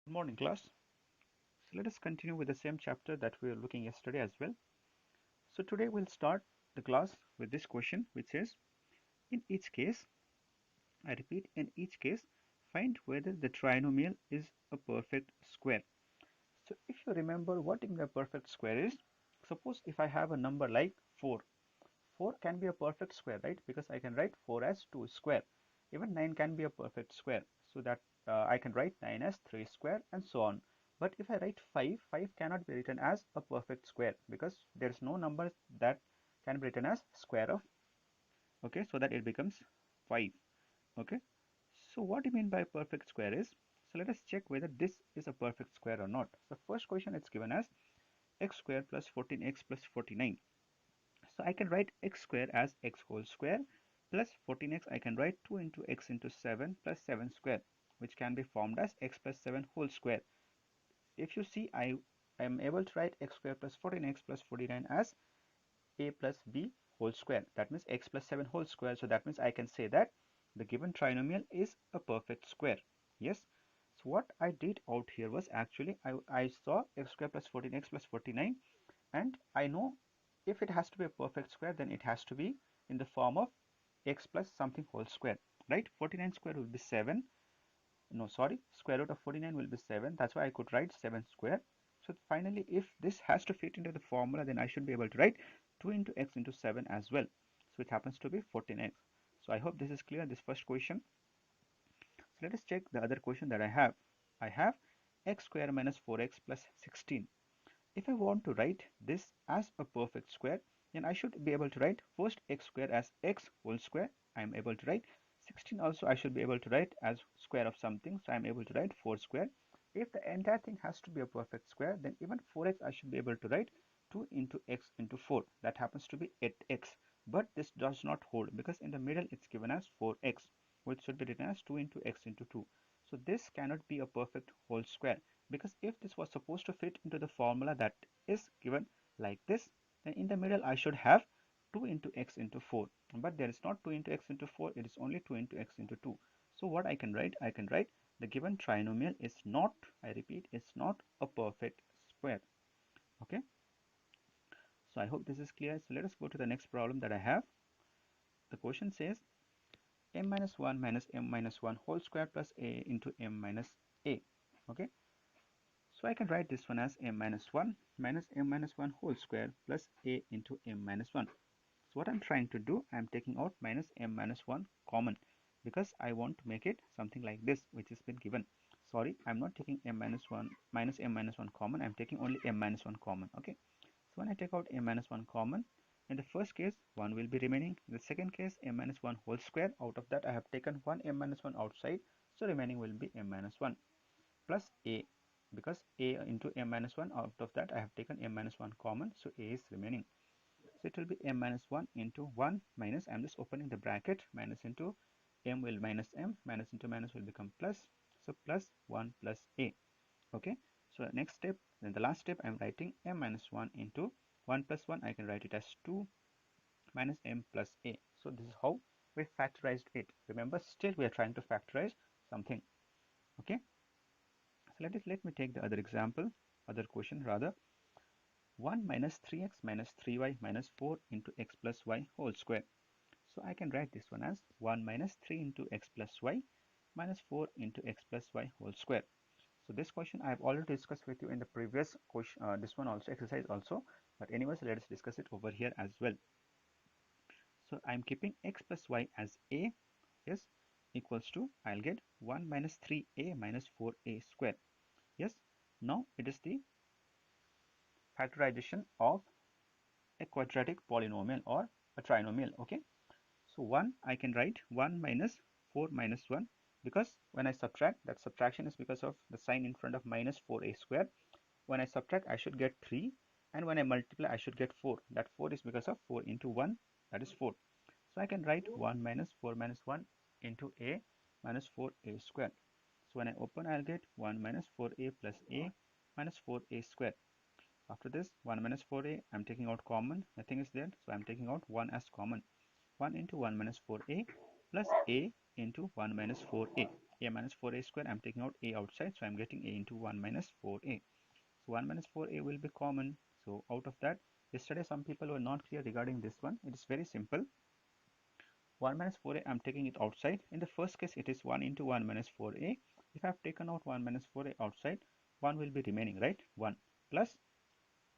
Good morning, class. So let us continue with the same chapter that we were looking yesterday as well. So today we'll start the class with this question, which says, in each case, I repeat, in each case, find whether the trinomial is a perfect square. So if you remember what a perfect square is, suppose if I have a number like 4, 4 can be a perfect square, right? Because I can write 4 as 2 square. Even 9 can be a perfect square. So that I can write 9 as 3 square and so on. But if I write 5, 5 cannot be written as a perfect square because there is no number that can be written as square of, okay, so that it becomes 5, okay. So what do you mean by perfect square is, so let us check whether this is a perfect square or not. The first question it's given as x square plus 14x plus 49. So I can write x square as x whole square plus 14x. I can write 2 into x into 7 plus 7 square, which can be formed as x plus 7 whole square. If you see, I am able to write x square plus 14x plus 49 as a plus b whole square. That means x plus 7 whole square. So that means I can say that the given trinomial is a perfect square. Yes. So what I did out here was actually I saw x square plus 14x plus 49, and I know if it has to be a perfect square, then it has to be in the form of x plus something whole square, right? 49 square will be 7. No, sorry, square root of 49 will be 7. That's why I could write 7 square. So finally, if this has to fit into the formula, then I should be able to write 2 into x into 7 as well. So it happens to be 14x. So I hope this is clear, this first question. So let us check the other question that I have. I have x square minus 4x plus 16. If I want to write this as a perfect square, then I should be able to write first x square as x whole square. I am able to write 16 also. I should be able to write as square of something, so I am able to write 4 square. If the entire thing has to be a perfect square, then even 4x I should be able to write 2 into x into 4. That happens to be 8x. But this does not hold because in the middle it's given as 4x, which should be written as 2 into x into 2. So this cannot be a perfect whole square, because if this was supposed to fit into the formula that is given like this, then in the middle I should have 2 into x into 4, but there is not 2 into x into 4, it is only 2 into x into 2. So what I can write, I can write the given trinomial is not, I repeat, it's not a perfect square. Okay, so I hope this is clear. So let us go to the next problem that I have. The question says m minus 1 minus m minus 1 whole square plus a into m minus a. Okay, so I can write this one as m minus 1 minus m minus 1 whole square plus a into m minus 1. So what I'm trying to do, I'm taking out minus m minus 1 common because I want to make it something like this, which has been given. Sorry, I'm not taking m minus 1 minus m minus 1 common, I'm taking only m minus 1 common. Okay, so when I take out m minus 1 common, in the first case 1 will be remaining. In the second case, m minus 1 whole square. Out of that I have taken one m minus 1 outside, so remaining will be m minus 1 plus a, because a into m minus 1, out of that I have taken m minus 1 common, so a is remaining. So it will be m minus 1 into 1 minus, I'm just opening the bracket, minus into m will minus m, minus into minus will become plus, so plus 1 plus a. Okay, so next step, then the last step, I'm writing m minus 1 into 1 plus 1, I can write it as 2 minus m plus a. So this is how we factorized it. Remember, still we are trying to factorize something. Okay, so let me take the other example, other question rather. 1 minus 3x minus 3y minus 4 into x plus y whole square. So I can write this one as 1 minus 3 into x plus y minus 4 into x plus y whole square. So this question I have already discussed with you in the previous question, this one also, exercise also, but anyways, let us discuss it over here as well. So I'm keeping x plus y as a, yes, equals to, I'll get 1 minus 3a minus 4a square. Yes, now it is the factorization of a quadratic polynomial or a trinomial. Okay, so 1, I can write 1 minus 4 minus 1, because when I subtract, that subtraction is because of the sign in front of minus 4a square. When I subtract, I should get 3, and when I multiply, I should get 4. That 4 is because of 4 into 1, that is 4. So I can write 1 minus 4 minus 1 into a minus 4a square. So when I open, I'll get 1 minus 4a plus a minus 4a square. After this, 1 minus 4a, I'm taking out common, nothing is there, so I'm taking out 1 as common. 1 into 1 minus 4a plus a into 1 minus 4a. a minus 4a square. I'm taking out a outside, so I'm getting a into 1 minus 4a. So 1 minus 4a will be common. So out of that, yesterday some people were not clear regarding this one. It is very simple. 1 minus 4a, I'm taking it outside. In the first case, it is 1 into 1 minus 4a. If I've taken out 1 minus 4a outside, 1 will be remaining, right? 1 plus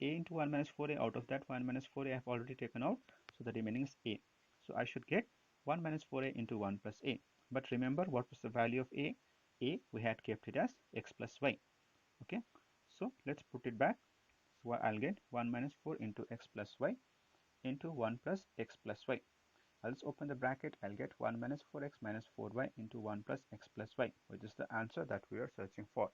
a into 1 minus 4a. Out of that 1 minus 4a I have already taken out, so the remaining is a. So I should get 1 minus 4a into 1 plus a. But remember, what was the value of a? A, we had kept it as x plus y. Okay, so let's put it back. So I'll get 1 minus 4 into x plus y into 1 plus x plus y. I'll just open the bracket. I'll get 1 minus 4x minus 4y into 1 plus x plus y, which is the answer that we are searching for.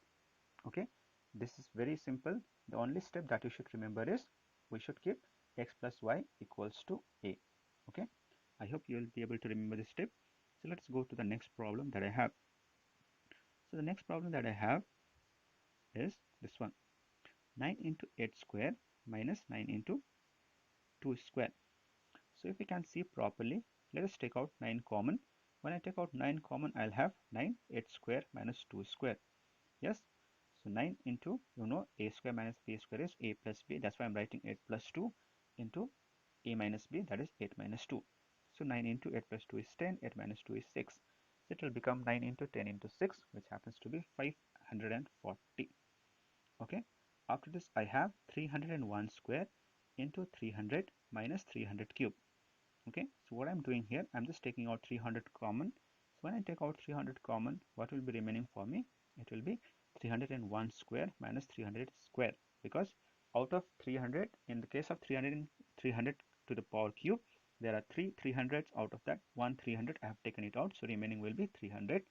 Okay, this is very simple. The only step that you should remember is we should keep x plus y equals to a. Okay, I hope you will be able to remember this step. So let's go to the next problem that I have. So the next problem that I have is this one: 9 into 8 square minus 9 into 2 square. So if we can see properly, let us take out 9 common. When I take out 9 common, I'll have 9 8 square minus 2 square. Yes, so 9 into, a square minus b square is a plus b. That's why I'm writing 8 plus 2 into a minus b, that is 8 minus 2. So 9 into 8 plus 2 is 10, 8 minus 2 is 6. So it will become 9 into 10 into 6, which happens to be 540. Okay, after this I have 301 square into 300 minus 300 cube. Okay, so what I'm doing here, I'm just taking out 300 common. So when I take out 300 common, what will be remaining for me? It will be 301 square minus 300 square, because out of 300, in the case of 300 to the power cube, there are 300s. Out of that, one 300 I have taken it out, so remaining will be 300.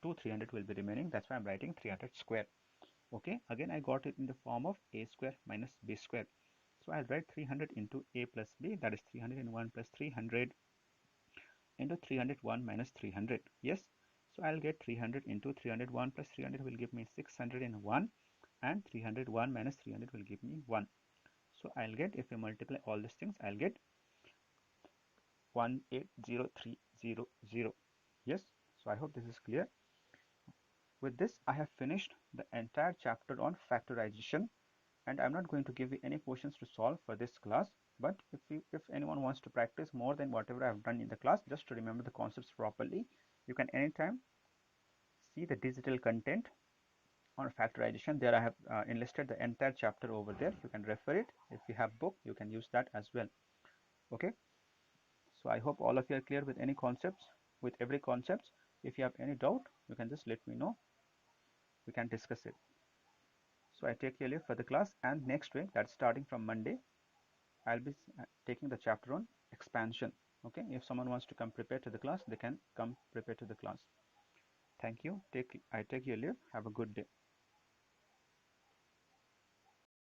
300 will be remaining. That's why I'm writing 300 square. Okay, again I got it in the form of a square minus b square. So I'll write 300 into a plus b, that is 301 plus 300 into 301 minus 300. Yes, so I'll get 300 into 301 plus 300 will give me 601, and 301 minus 300 will give me 1. So I'll get, if I multiply all these things, I'll get 180,300. Yes, so I hope this is clear. With this, I have finished the entire chapter on factorization, and I'm not going to give you any questions to solve for this class. But if anyone wants to practice more than whatever I've done in the class, just to remember the concepts properly, you can anytime see the digital content on factorization. There I have enlisted the entire chapter over there. You can refer it. If you have book, you can use that as well. Okay, so I hope all of you are clear with any concepts, with every concept. If you have any doubt, you can just let me know. We can discuss it. So I take your leave for the class, and next week, that's starting from Monday, I'll be taking the chapter on expansion. Okay, if someone wants to come prepared to the class, they can come prepared to the class. Thank you. I take your leave. Have a good day.